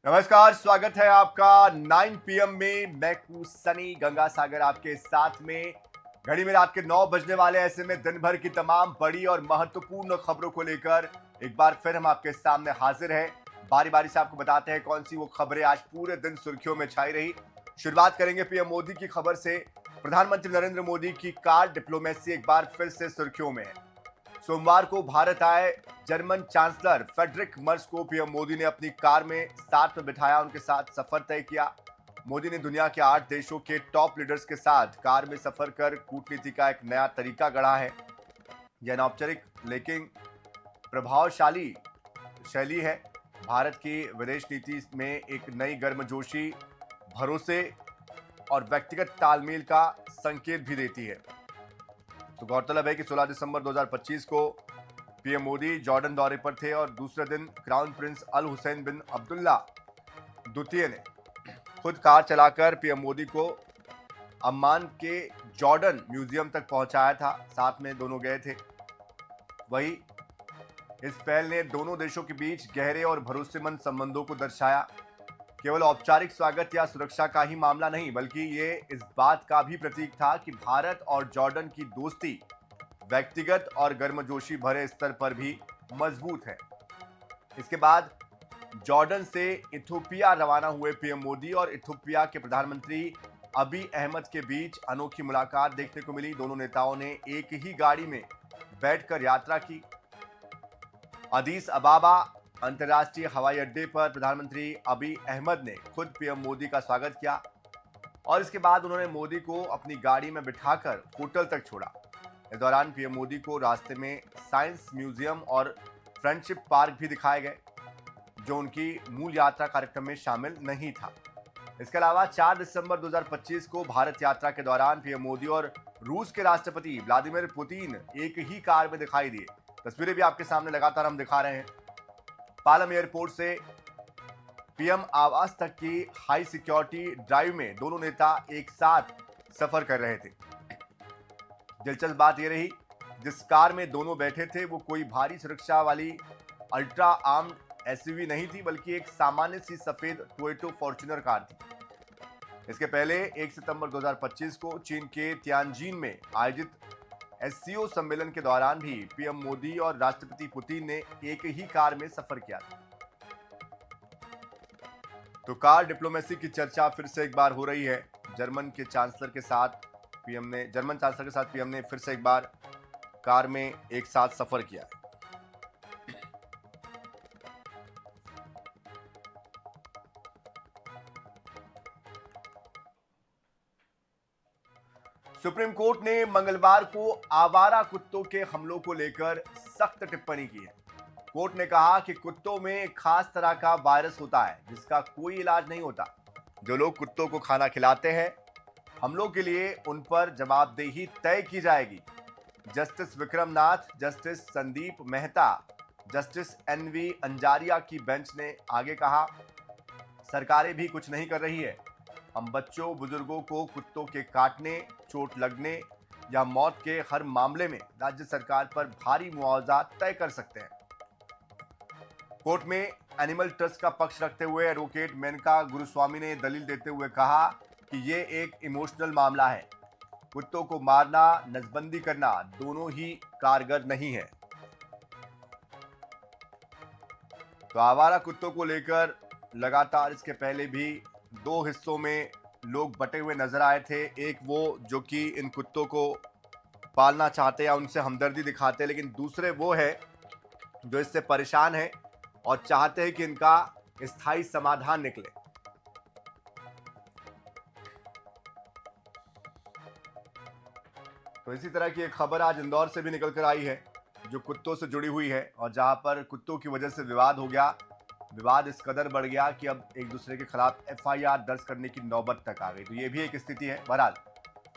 नमस्कार, स्वागत है आपका 9 पीएम में। मैं हूं सनी गंगा सागर आपके साथ में। घड़ी में रात के 9 बजने वाले, ऐसे में दिन भर की तमाम बड़ी और महत्वपूर्ण खबरों को लेकर एक बार फिर हम आपके सामने हाजिर हैं। बारी बारी से आपको बताते हैं कौन सी वो खबरें आज पूरे दिन सुर्खियों में छाई रही। शुरुआत करेंगे पीएम मोदी की खबर से। प्रधानमंत्री नरेंद्र मोदी की कार डिप्लोमेसी एक बार फिर से सुर्खियों में है। सोमवार को भारत आए जर्मन चांसलर फ्रेडरिक मर्स को पीएम मोदी ने अपनी कार में साथ में बिठाया, उनके साथ सफर तय किया। मोदी ने दुनिया के 8 देशों के टॉप लीडर्स के साथ कार में सफर कर कूटनीति का एक नया तरीका गढ़ा है। यह अनौपचारिक लेकिन प्रभावशाली शैली है। भारत की विदेश नीति में एक नई गर्मजोशी, भरोसे और व्यक्तिगत तालमेल का संकेत भी देती है। तो गौरतलब है कि 16 दिसंबर 2025 को पीएम मोदी जॉर्डन दौरे पर थे और दूसरे दिन क्राउन प्रिंस अल हुसैन बिन अब्दुल्ला द्वितीय ने खुद कार चलाकर पीएम मोदी को अम्मान के जॉर्डन म्यूजियम तक पहुंचाया था। साथ में दोनों गए थे। वहीं इस पहल ने दोनों देशों के बीच गहरे और भरोसेमंद संबंधों को दर्शाया। केवल औपचारिक स्वागत या सुरक्षा का ही मामला नहीं, बल्कि ये इस बात का भी प्रतीक था कि भारत और जॉर्डन की दोस्ती व्यक्तिगत और गर्मजोशी भरे स्तर पर भी मजबूत है। इसके बाद जॉर्डन से इथियोपिया रवाना हुए पीएम मोदी और इथियोपिया के प्रधानमंत्री अबी अहमद के बीच अनोखी मुलाकात देखने को मिली। दोनों नेताओं ने एक ही गाड़ी में बैठकर यात्रा की। अदीस अबाबा अंतर्राष्ट्रीय हवाई अड्डे पर प्रधानमंत्री अबी अहमद ने खुद पीएम मोदी का स्वागत किया और इसके बाद उन्होंने मोदी को अपनी गाड़ी में बिठाकर होटल तक छोड़ा। इस दौरान पीएम मोदी को रास्ते में साइंस म्यूजियम और फ्रेंडशिप पार्क भी दिखाए गए, जो उनकी मूल यात्रा कार्यक्रम में शामिल नहीं था। इसके अलावा 4 दिसंबर 2025 को भारत यात्रा के दौरान पीएम मोदी और रूस के राष्ट्रपति व्लादिमीर पुतिन एक ही कार में दिखाई दिए। तस्वीरें भी आपके सामने लगातार हम दिखा रहे हैं। पालम एयरपोर्ट से पीएम आवास तक की हाई सिक्योरिटी ड्राइव में दोनों नेता एक साथ सफर कर रहे थे। दिलचस्प बात यह रही, जिस कार में दोनों बैठे थे वो कोई भारी सुरक्षा वाली अल्ट्रा आर्म्ड एसयूवी नहीं थी, बल्कि एक सामान्य सी सफेद टोयोटा फॉर्च्यूनर कार थी। इसके पहले 1 सितंबर 2025 को चीन के तियानजिन में आयोजित एससीओ सम्मेलन के दौरान भी पीएम मोदी और राष्ट्रपति पुतिन ने एक ही कार में सफर किया था। तो कार डिप्लोमेसी की चर्चा फिर से एक बार हो रही है। जर्मन चांसलर के साथ पीएम ने फिर से एक बार कार में एक साथ सफर किया। सुप्रीम कोर्ट ने मंगलवार को आवारा कुत्तों के हमलों को लेकर सख्त टिप्पणी की है। कोर्ट ने कहा कि कुत्तों में एक खास तरह का वायरस होता है जिसका कोई इलाज नहीं होता। जो लोग कुत्तों को खाना खिलाते हैं, हमलों के लिए उन पर जवाबदेही तय की जाएगी। Justice Vikram Nath, justice Sandeep Mehta, justice N V Anjaria की बेंच ने आगे कहा, सरकारें भी कुछ नहीं कर रही है। हम बच्चों, बुजुर्गों को कुत्तों के काटने, चोट लगने या मौत के हर मामले में राज्य सरकार पर भारी मुआवजा तय कर सकते हैं। कोर्ट में एनिमल ट्रस्ट का पक्ष रखते हुए एडवोकेट मेनका गुरुस्वामी ने दलील देते हुए कहा कि ये एक इमोशनल मामला है। कुत्तों को मारना, नसबंदी करना दोनों ही कारगर नहीं है। तो आवारा कुत्तों को लेकर लगातार इसके पहले भी 2 हिस्सों में लोग बटे हुए नजर आए थे। एक वो जो कि इन कुत्तों को पालना चाहते या उनसे हमदर्दी दिखाते, लेकिन दूसरे वो है जो इससे परेशान है और चाहते हैं कि इनका स्थायी समाधान निकले। तो इसी तरह की एक खबर आज इंदौर से भी निकलकर आई है, जो कुत्तों से जुड़ी हुई है और जहां पर कुत्तों की वजह से विवाद हो गया। विवाद इस कदर बढ़ गया कि अब एक दूसरे के खिलाफ एफआईआर दर्ज करने की नौबत तक आ गई। तो ये भी एक स्थिति है। बहरहाल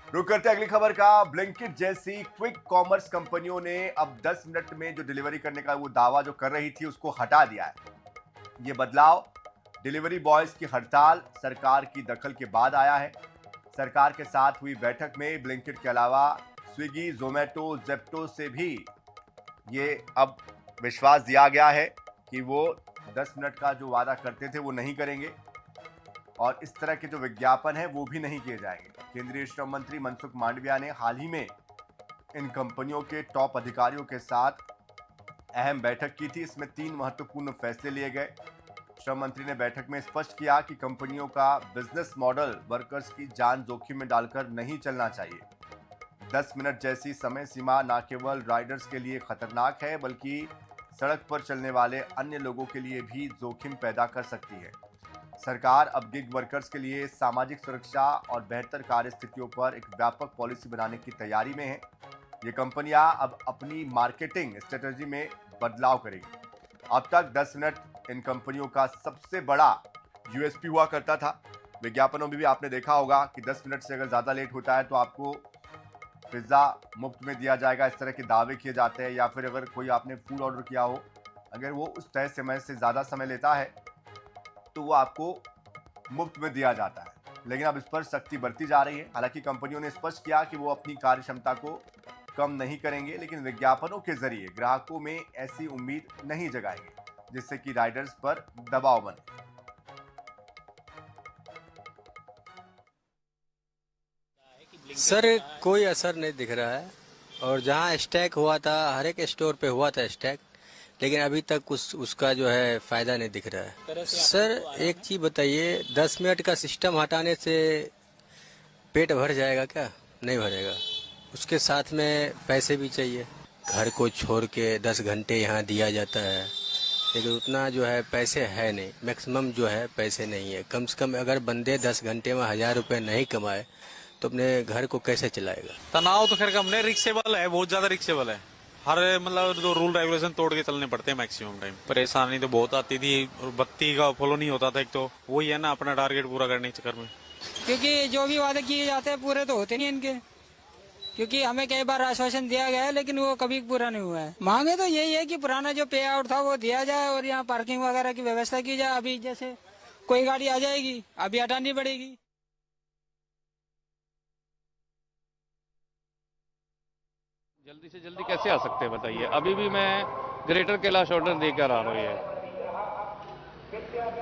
रुक करते अगली खबर का। ब्लिंकिट जैसी क्विक कॉमर्स कंपनियों ने अब 10 मिनट में जो डिलीवरी करने का वो दावा जो कर रही थी उसको हटा दिया है। ये बदलाव डिलीवरी बॉयज की हड़ताल सरकार की दखल के बाद आया है। सरकार के साथ हुई बैठक में ब्लिंकिट के अलावा स्विगी, जोमेटो, जेप्टो से भी ये अब विश्वास दिया गया है कि वो 10 मिनट का जो वादा करते थे वो नहीं करेंगे और इस तरह के जो विज्ञापन है वो भी नहीं किए जाएंगे। केंद्रीय श्रम मंत्री मनसुख मांडविया ने हाल ही में इन कंपनियों के टॉप अधिकारियों के साथ अहम बैठक की थी। इसमें 3 महत्वपूर्ण फैसले लिए गए। श्रम मंत्री ने बैठक में स्पष्ट किया कि कंपनियों का बिजनेस मॉडल वर्कर्स की जान जोखिम में डालकर नहीं चलना चाहिए। 10 मिनट जैसी समय सीमा न केवल राइडर्स के लिए खतरनाक है बल्कि सड़क पर चलने वाले अन्य लोगों के लिए भी जोखिम पैदा कर सकती है। सरकार अब गिग वर्कर्स के लिए सामाजिक सुरक्षा और बेहतर कार्य स्थितियों पर एक व्यापक पॉलिसी बनाने की तैयारी में है। ये कंपनियां अब अपनी मार्केटिंग स्ट्रेटजी में बदलाव करेगी। अब तक 10 मिनट इन कंपनियों का सबसे बड़ा यूएसपी हुआ करता था। विज्ञापनों में भी आपने देखा होगा कि 10 मिनट से अगर ज़्यादा लेट होता है तो आपको पिज़्ज़ा मुफ्त में दिया जाएगा, इस तरह के दावे किए जाते हैं। या फिर अगर कोई आपने फूड ऑर्डर किया हो, अगर वो उस तय समय से ज़्यादा समय लेता है तो वो आपको मुफ्त में दिया जाता है। लेकिन अब इस पर सख्ती बरती जा रही है। हालांकि कंपनियों ने स्पष्ट किया कि वो अपनी कार्य क्षमता को कम नहीं करेंगे, लेकिन विज्ञापनों के जरिए ग्राहकों में ऐसी उम्मीद नहीं जगाएंगे जिससे कि राइडर्स पर दबाव बने। सर कोई असर नहीं दिख रहा है और जहाँ स्टैक हुआ था हर एक स्टोर पे हुआ था स्टैक, लेकिन अभी तक उसका जो है फायदा नहीं दिख रहा है। सर एक चीज बताइए, 10 मिनट का सिस्टम हटाने से पेट भर जाएगा क्या? नहीं भरेगा। उसके साथ में पैसे भी चाहिए। घर को छोड़ के 10 घंटे यहाँ दिया जाता है, लेकिन उतना जो है पैसे है नहीं। मैक्सिमम जो है पैसे नहीं है। कम से कम अगर बंदे 10 घंटे में 1000 रुपये नहीं कमाए तो अपने घर को कैसे चलाएगा? तनाव तो खैर कम नहीं, रिक्सेबल है, बहुत ज्यादा रिक्सेबल है। हर मतलब जो रूल रेगुलेशन तोड़ के चलने पड़ते हैं मैक्सिमम टाइम। परेशानी तो बहुत आती थी और बत्ती का फॉलो नहीं होता था। एक तो वही है ना, अपना टारगेट पूरा करने के चक्कर में, क्योंकि जो भी वादे किए जाते हैं पूरे तो होते नहीं इनके। क्योंकि हमें कई बार आश्वासन दिया गया है लेकिन वो कभी पूरा नहीं हुआ है। मांगे तो यही है कि पुराना जो पे आउट था वो दिया जाए और यहाँ पार्किंग वगैरह की व्यवस्था की जाए। अभी जैसे कोई गाड़ी आ जाएगी, अभी हटानी पड़ेगी। जल्दी से जल्दी कैसे आ सकते हैं बताइए? अभी भी मैं ग्रेटर कैलाश ऑर्डर देकर आ रही है,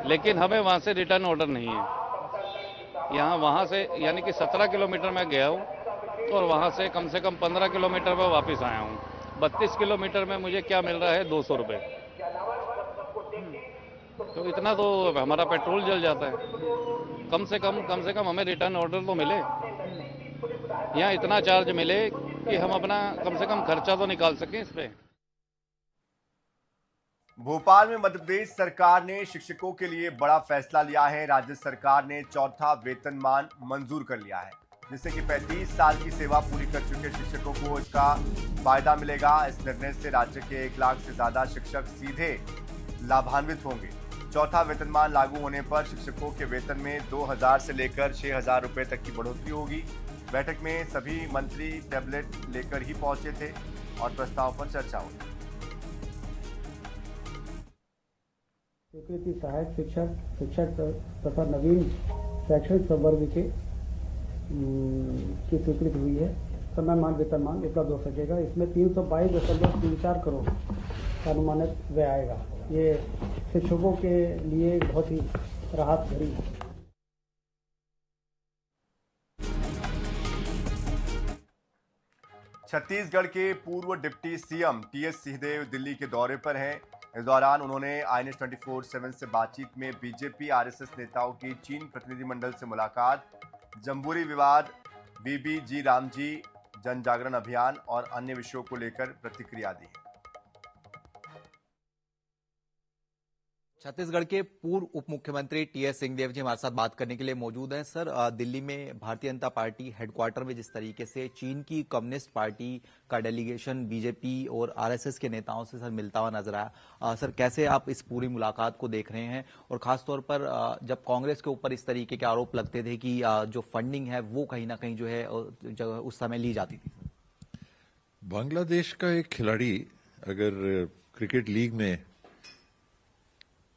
लेकिन हमें वहां से रिटर्न ऑर्डर नहीं है। यहाँ वहां से यानी कि 17 किलोमीटर मैं गया हूँ और वहां से कम 15 किलोमीटर में वापस आया हूँ। 32 किलोमीटर में मुझे क्या मिल रहा है? 200 रुपये। तो इतना तो हमारा पेट्रोल जल जाता है। कम से कम हमें रिटर्न ऑर्डर तो मिले, यहाँ इतना चार्ज मिले कि हम अपना कम से कम खर्चा तो निकाल सकें इस पे। भोपाल में मध्य प्रदेश सरकार ने शिक्षकों के लिए बड़ा फैसला लिया है। राज्य सरकार ने चौथा वेतनमान मंजूर कर लिया है, जिससे कि 35 साल की सेवा पूरी कर चुके शिक्षकों को इसका फायदा मिलेगा। इस निर्णय से राज्य के 1 लाख से ज्यादा शिक्षक सीधे लाभान्वित होंगे। चौथा वेतनमान लागू होने पर शिक्षकों के वेतन में 2000 से लेकर 6000 रुपए तक की बढ़ोतरी होगी। बैठक में सभी मंत्री टैबलेट लेकर ही पहुंचे थे और प्रस्ताव पर चर्चा हुई। स्वीकृति सहायक शिक्षक तथा नवीन शैक्षणिक संवर्ग की स्वीकृति हुई है। समयमान वेतनमान उपलब्ध हो सकेगा। इसमें 322.34 करोड़ का अनुमानित व्यय आएगा। ये शिक्षकों के लिए बहुत ही राहत भरी है। छत्तीसगढ़ के पूर्व deputy CM TS Singhdeo Delhi के दौरे पर हैं। इस दौरान उन्होंने INS 24/7 से बातचीत में बीजेपी आरएसएस नेताओं की चीन प्रतिनिधिमंडल से मुलाकात, जम्बूरी विवाद, बीबीजी रामजी जन जागरण अभियान और अन्य विषयों को लेकर प्रतिक्रिया दी। छत्तीसगढ़ के पूर्व उप मुख्यमंत्री टीएस सिंहदेव जी हमारे साथ बात करने के लिए मौजूद हैं। सर, दिल्ली में भारतीय जनता पार्टी हेडक्वार्टर में जिस तरीके से चीन की कम्युनिस्ट पार्टी का डेलीगेशन बीजेपी और आरएसएस के नेताओं से सर मिलता हुआ नजर आया, सर कैसे आप इस पूरी मुलाकात को देख रहे हैं? और खासतौर पर जब कांग्रेस के ऊपर इस तरीके के आरोप लगते थे कि जो फंडिंग है वो कहीं ना कहीं जो है उस समय ली जाती थी। बांग्लादेश का एक खिलाड़ी अगर क्रिकेट लीग में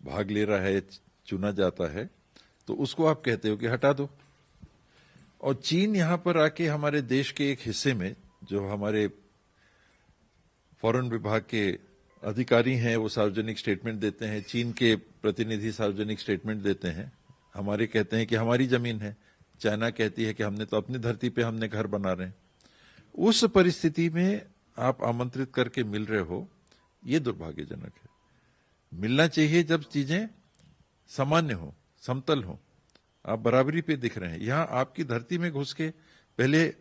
भाग ले रहा है, चुना जाता है, तो उसको आप कहते हो कि हटा दो। और चीन यहां पर आके हमारे देश के एक हिस्से में, जो हमारे फॉरेन विभाग के अधिकारी हैं वो सार्वजनिक स्टेटमेंट देते हैं, चीन के प्रतिनिधि सार्वजनिक स्टेटमेंट देते हैं, हमारे कहते हैं कि हमारी जमीन है, चाइना कहती है कि हमने तो अपनी धरती पे हमने घर बना रहे हैं। उस परिस्थिति में आप आमंत्रित करके मिल रहे हो, ये दुर्भाग्यजनक है। मिलना चाहिए जब चीजें सामान्य हो, समतल हो, आप बराबरी पे दिख रहे हैं। यहां आपकी धरती में घुस के पहले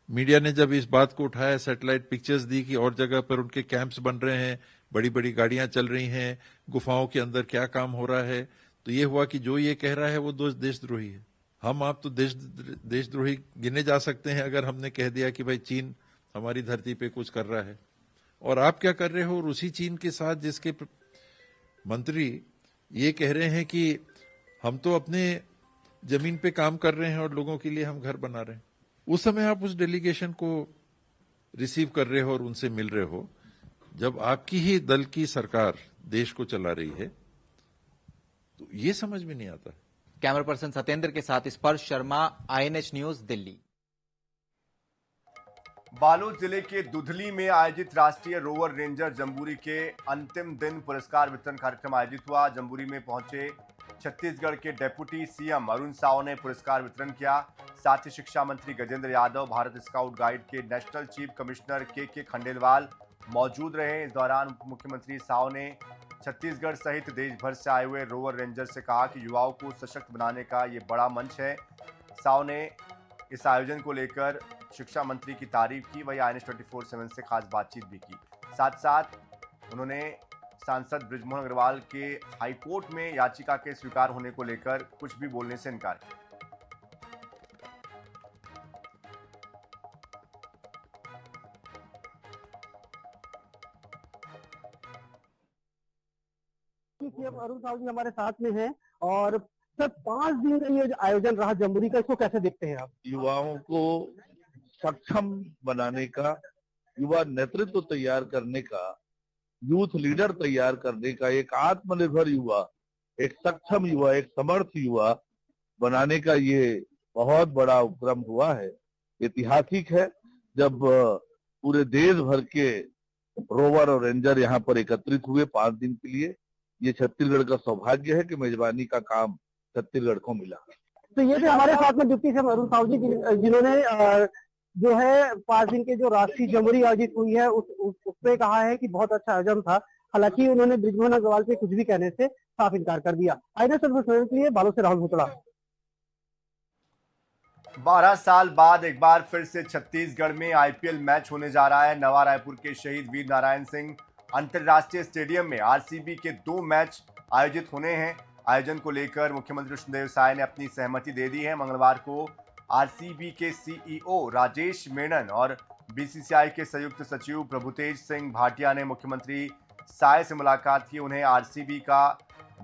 मीडिया ने जब इस बात को उठाया, सैटेलाइट पिक्चर्स दी कि और जगह पर उनके कैंप्स बन रहे हैं, बड़ी बड़ी गाड़ियां चल रही हैं, गुफाओं के अंदर क्या काम हो रहा है, तो ये हुआ कि जो ये कह रहा है वो देशद्रोही है। हम आप तो देशद्रोही गिने जा सकते हैं अगर हमने कह दिया कि भाई चीन हमारी धरती पे कुछ कर रहा है। और आप क्या कर रहे हो? और उसी चीन के साथ जिसके मंत्री ये कह रहे हैं कि हम तो अपने जमीन पे काम कर रहे हैं और लोगों के लिए हम घर बना रहे हैं। उस समय आप उस डेलीगेशन को रिसीव कर रहे हो और उनसे मिल रहे हो जब आपकी ही दल की सरकार देश को चला रही है, तो ये समझ में नहीं आता। कैमरा पर्सन सत्येंद्र के साथ स्पर्श शर्मा, INH न्यूज, दिल्ली। बालोद जिले के दुधली में आयोजित राष्ट्रीय रोवर रेंजर जम्बूरी के अंतिम दिन पुरस्कार वितरण कार्यक्रम आयोजित हुआ। जम्बूरी में पहुंचे छत्तीसगढ़ के डेप्यूटी CM अरुण साव ने पुरस्कार वितरण किया। साथ ही शिक्षा मंत्री गजेंद्र यादव, भारत स्काउट गाइड के नेशनल चीफ कमिश्नर के खंडेलवाल मौजूद रहे। इस दौरान उप मुख्यमंत्री साव ने छत्तीसगढ़ सहित देश भर से आए हुए रोवर रेंजर से कहा कि युवाओं को सशक्त बनाने का ये बड़ा मंच है। साव ने इस आयोजन को लेकर शिक्षा मंत्री की तारीफ की, वही INH 24/7 से खास बातचीत भी की। साथ साथ उन्होंने सांसद बृजमोहन अग्रवाल के हाईकोर्ट में याचिका के स्वीकार होने को लेकर कुछ भी बोलने से इनकार किया। अरुण साहब जी हमारे साथ में हैं और सर 5 दिन का ये आयोजन रहा जम्बूरी का, इसको कैसे देखते हैं आप? युवाओं को सक्षम बनाने का, युवा नेतृत्व तैयार करने का, यूथ लीडर तैयार करने का, एक आत्मनिर्भर युवा, एक सक्षम युवा, एक समर्थ युवा बनाने का ये बहुत बड़ा उपक्रम हुआ है। ऐतिहासिक है जब पूरे देश भर के रोवर और रेंजर यहाँ पर एकत्रित हुए 5 दिन के लिए। ये छत्तीसगढ़ का सौभाग्य है कि मेजबानी का काम छत्तीसगढ़ को मिला। तो ये भी हमारे साथ में डिप्टी CM अरुण साव जी जिन्होंने जो है 5 दिन के जो राष्ट्रीय जम्बूरी आयोजित हुई है उसपे कहा है कि बहुत अच्छा आयोजन था। हालांकि उन्होंने बृजमोहन अग्रवाल से कुछ भी कहने से साफ इनकार कर दिया। INH न्यूज के लिए बालोद से राहुल भुतड़ा। 12 साल बाद एक बार फिर से छत्तीसगढ़ में IPL मैच होने जा रहा है। नवा रायपुर के शहीद वीर नारायण सिंह अंतरराष्ट्रीय स्टेडियम में RCB के 2 मैच आयोजित होने हैं। आयोजन को लेकर मुख्यमंत्री कृष्णदेव साय ने अपनी सहमति दे दी है। मंगलवार को RCB के CEO राजेश मेनन और BCCI के संयुक्त सचिव प्रभुतेज सिंह भाटिया ने मुख्यमंत्री साय से मुलाकात की। उन्हें RCB का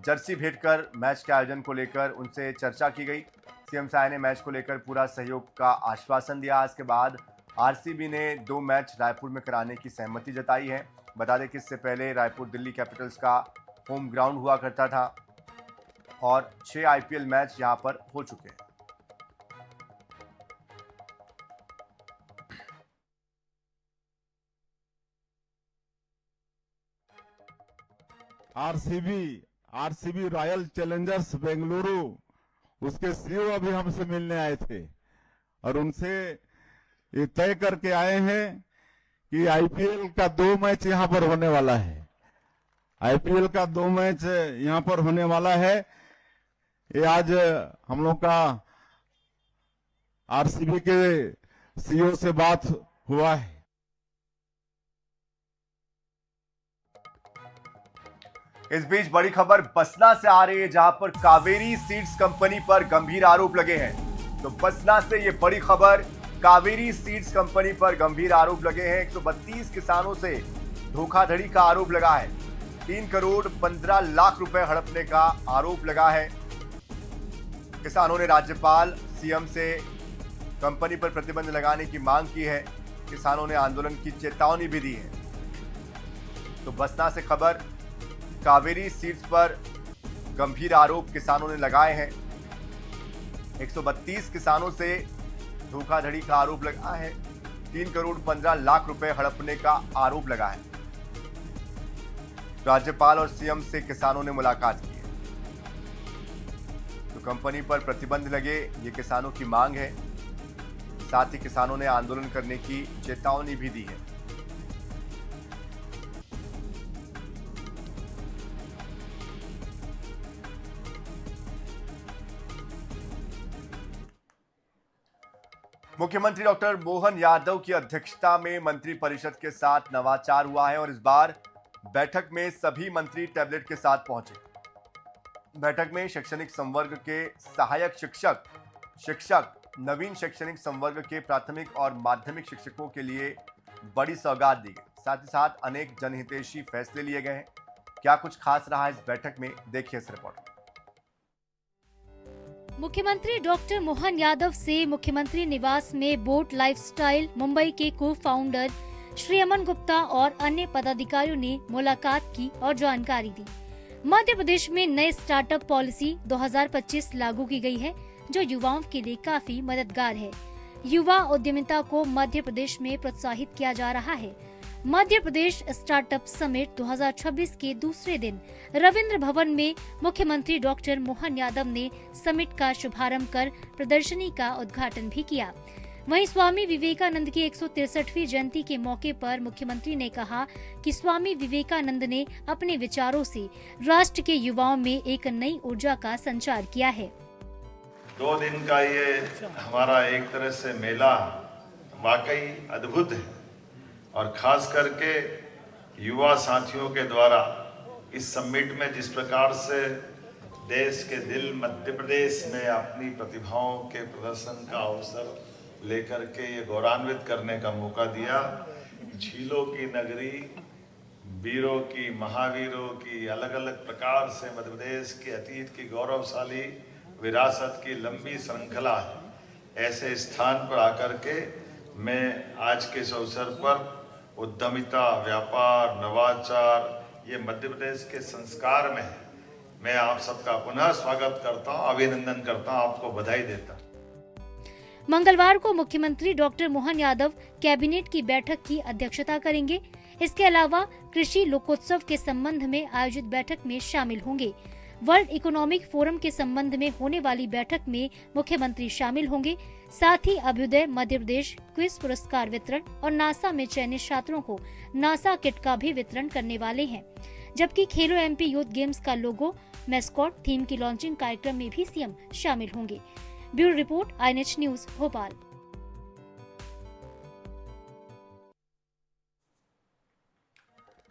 जर्सी भेंट कर मैच के आयोजन को लेकर उनसे चर्चा की गई। CM साय ने मैच को लेकर पूरा सहयोग का आश्वासन दिया। इसके बाद RCB ने 2 मैच रायपुर में कराने की सहमति जताई है। बता दें कि इससे पहले रायपुर दिल्ली कैपिटल्स का होम ग्राउंड हुआ करता था और 6 IPL मैच यहां पर हो चुके हैं। आरसीबी रॉयल चैलेंजर्स बेंगलुरु, उसके CEO अभी हमसे मिलने आए थे और उनसे ये तय करके आए हैं कि IPL का 2 मैच यहां पर होने वाला है। IPL का 2 मैच यहां पर होने वाला है। ये आज हम लोग का RCB के CEO से बात हुआ है। इस बीच बड़ी खबर बसना से आ रही है, जहां पर कावेरी सीड्स कंपनी पर गंभीर आरोप लगे हैं। तो बसना से ये बड़ी खबर, कावेरी सीड्स कंपनी पर गंभीर आरोप लगे हैं। 132 किसानों से धोखाधड़ी का आरोप लगा है। 3 करोड़ 15 लाख रुपए हड़पने का आरोप लगा है। किसानों ने राज्यपाल CM से कंपनी पर प्रतिबंध लगाने की मांग की है। किसानों ने आंदोलन की चेतावनी भी दी है। तो बसना से खबर, कावेरी सीड्स पर गंभीर आरोप किसानों ने लगाए हैं। 132 किसानों से धोखाधड़ी का आरोप लगा है। 3 करोड़ 15 लाख रुपए हड़पने का आरोप लगा है। राज्यपाल और सीएम से किसानों ने मुलाकात की है। तो कंपनी पर प्रतिबंध लगे, ये किसानों की मांग है। साथ ही किसानों ने आंदोलन करने की चेतावनी भी दी है। मुख्यमंत्री डॉक्टर मोहन यादव की अध्यक्षता में मंत्रिपरिषद के साथ नवाचार हुआ है और इस बार बैठक में सभी मंत्री टैबलेट के साथ पहुंचे। बैठक में शैक्षणिक संवर्ग के सहायक शिक्षक, नवीन शैक्षणिक संवर्ग के प्राथमिक और माध्यमिक शिक्षकों के लिए बड़ी सौगात दी गई। साथ ही साथ अनेक जनहितैषी फैसले लिए गए हैं। क्या कुछ खास रहा इस बैठक में, देखिए इस रिपोर्ट में। मुख्यमंत्री डॉक्टर मोहन यादव से मुख्यमंत्री निवास में बोट लाइफस्टाइल मुंबई के को फाउंडर श्री अमन गुप्ता और अन्य पदाधिकारियों ने मुलाकात की और जानकारी दी। मध्य प्रदेश में नए स्टार्टअप पॉलिसी 2025 लागू की गई है, जो युवाओं के लिए काफी मददगार है। युवा उद्यमिता को मध्य प्रदेश में प्रोत्साहित किया जा रहा है। मध्य प्रदेश स्टार्टअप समिट 2026 के दूसरे दिन रविंद्र भवन में मुख्यमंत्री डॉक्टर मोहन यादव ने समिट का शुभारंभ कर प्रदर्शनी का उद्घाटन भी किया। वहीं स्वामी विवेकानंद की 163वीं जयंती के मौके पर मुख्यमंत्री ने कहा कि स्वामी विवेकानंद ने अपने विचारों से राष्ट्र के युवाओं में एक नई ऊर्जा का संचार किया है। 2 दिन का ये हमारा एक तरह से मेला वाकई अद्भुत है और खास करके युवा साथियों के द्वारा इस समिट में जिस प्रकार से देश के दिल मध्य प्रदेश में अपनी प्रतिभाओं के प्रदर्शन का अवसर लेकर के ये गौरवान्वित करने का मौका दिया। झीलों की नगरी, वीरों की, महावीरों की अलग अलग प्रकार से मध्य प्रदेश के अतीत की गौरवशाली विरासत की लंबी श्रृंखला है। ऐसे स्थान पर आकर के मैं आज के इस अवसर पर उद्यमिता, व्यापार, नवाचार ये मध्य प्रदेश के संस्कार में है। मैं आप सबका पुनः स्वागत करता हूँ, अभिनंदन करता हूँ, आपको बधाई देता हूँ। मंगलवार को मुख्यमंत्री डॉक्टर मोहन यादव कैबिनेट की बैठक की अध्यक्षता करेंगे। इसके अलावा कृषि लोकोत्सव के संबंध में आयोजित बैठक में शामिल होंगे। वर्ल्ड इकोनॉमिक फोरम के संबंध में होने वाली बैठक में मुख्यमंत्री शामिल होंगे। साथ ही अभ्युदय मध्य प्रदेश क्विज पुरस्कार वितरण और नासा में चयनित छात्रों को नासा किट का भी वितरण करने वाले हैं। जबकि खेलो एमपी यूथ गेम्स का लोगो, मैस्कॉट, थीम की लॉन्चिंग कार्यक्रम में भी सीएम शामिल होंगे। Bureau report, INH news, Bhopal.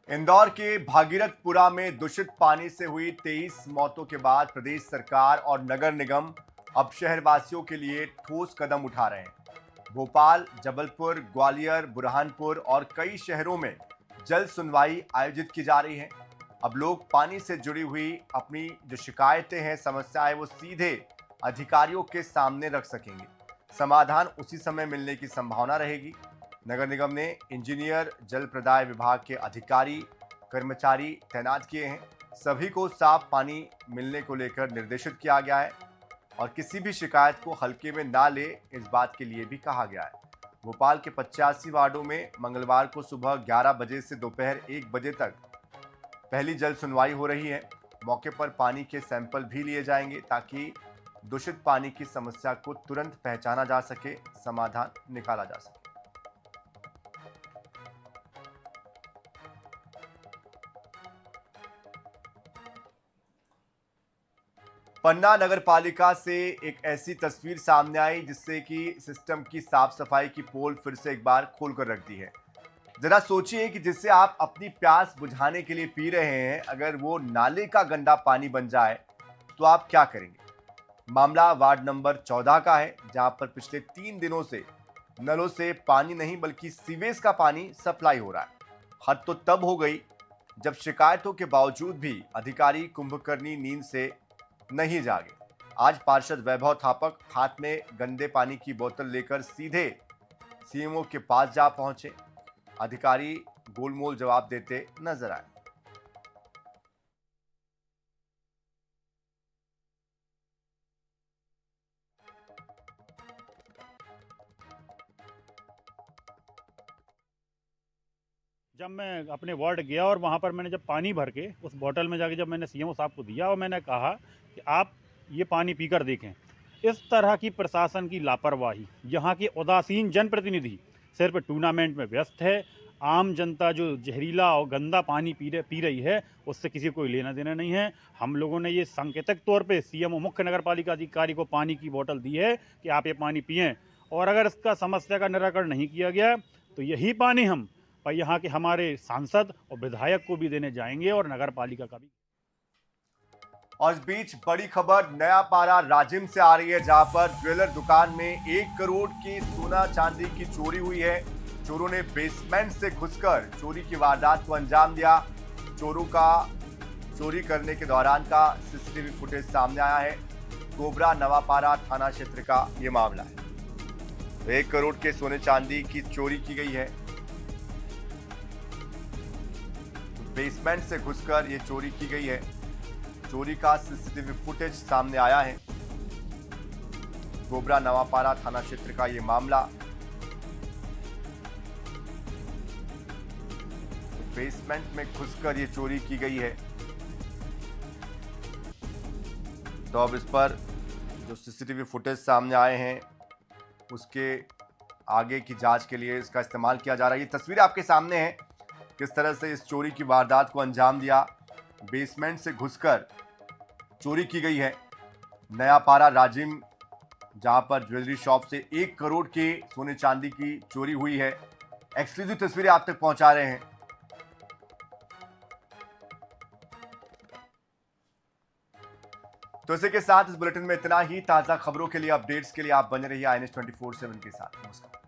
Indore के भागीरथपुरा में दूषित पानी से हुई 23 मौतों के बाद प्रदेश सरकार और नगर निगम अब शहरवासियों के लिए ठोस कदम उठा रहे हैं। भोपाल, जबलपुर, ग्वालियर, बुरहानपुर और कई शहरों में जल सुनवाई आयोजित की जा रही है। अब लोग पानी से जुड़ी हुई अपनी जो शिकायतें हैं, समस्याएं, वो सीधे अधिकारियों के सामने रख सकेंगे। समाधान उसी समय मिलने की संभावना रहेगी। नगर निगम ने इंजीनियर, जल प्रदाय विभाग के अधिकारी, कर्मचारी तैनात किए हैं। सभी को साफ पानी मिलने को लेकर निर्देशित किया गया है और किसी भी शिकायत को हल्के में ना ले, इस बात के लिए भी कहा गया है। भोपाल के 85 वार्डों में मंगलवार को सुबह 11 बजे से दोपहर 1 बजे तक पहली जल सुनवाई हो रही है। मौके पर पानी के सैंपल भी लिए जाएंगे ताकि दूषित पानी की समस्या को तुरंत पहचाना जा सके, समाधान निकाला जा सके। पन्ना नगर पालिका से एक ऐसी तस्वीर सामने आई जिससे कि सिस्टम की साफ सफाई की पोल फिर से एक बार खोलकर रख दी है। जरा सोचिए कि जिससे आप अपनी प्यास बुझाने के लिए पी रहे हैं, अगर वो नाले का गंदा पानी बन जाए तो आप क्या करेंगे। मामला वार्ड नंबर 14 का है, जहां पर पिछले 3 दिनों से नलों से पानी नहीं बल्कि सीवेज का पानी सप्लाई हो रहा है। हद तो तब हो गई जब शिकायतों के बावजूद भी अधिकारी कुंभकर्णी नींद से नहीं जागे। आज पार्षद वैभव थापक हाथ में गंदे पानी की बोतल लेकर सीधे सीएमओ के पास जा पहुंचे। अधिकारी गोलमोल जवाब देते नजर आए। जब मैं अपने वार्ड गया और वहाँ पर मैंने जब पानी भर के उस बोतल में जाके जब मैंने सीएमओ साहब को दिया और मैंने कहा कि आप ये पानी पीकर देखें, इस तरह की प्रशासन की लापरवाही, यहाँ के उदासीन जनप्रतिनिधि सिर्फ टूर्नामेंट में व्यस्त है। आम जनता जो जहरीला और गंदा पानी पी रही है उससे किसी को लेना देना नहीं है। हम लोगों ने ये सांकेतिक तौर पे सीएमओ मुख्य नगर पालिका अधिकारी को पानी की बोतल दी है कि आप ये पानी पिएं, और अगर इसका समस्या का निराकरण नहीं किया गया तो यही पानी हम यहाँ के हमारे सांसद और विधायक को भी देने जाएंगे और नगर पालिका का भी। और इस बीच बड़ी खबर नया पारा राजिम से आ रही है, जहां पर ज्वेलर दुकान में 1 करोड़ की सोना चांदी की चोरी हुई है। चोरों ने बेसमेंट से घुसकर चोरी की वारदात को अंजाम दिया। चोरों का चोरी करने के दौरान का सीसीटीवी फुटेज सामने आया है। गोबरा नवापारा थाना क्षेत्र का ये मामला है। तो 1 करोड़ के सोने चांदी की चोरी की गई है। बेसमेंट से घुसकर ये चोरी की गई है। चोरी का सीसीटीवी फुटेज सामने आया है। गोबरा नवापारा थाना क्षेत्र का ये मामला। बेसमेंट में घुसकर ये चोरी की गई है। तो अब इस पर जो सीसीटीवी फुटेज सामने आए हैं उसके आगे की जांच के लिए इसका इस्तेमाल किया जा रहा है। ये तस्वीरें आपके सामने हैं, किस तरह से इस चोरी की वारदात को अंजाम दिया। बेसमेंट से घुसकर चोरी की गई है। नया पारा राजिम, जहां पर ज्वेलरी शॉप से 1 करोड़ के सोने चांदी की चोरी हुई है। एक्सक्लूसिव तस्वीरें आप तक पहुंचा रहे हैं। तो इसी के साथ इस बुलेटिन में इतना ही। ताजा खबरों के लिए, अपडेट्स के लिए आप बने रहिए INS 24/7 के साथ। नमस्कार।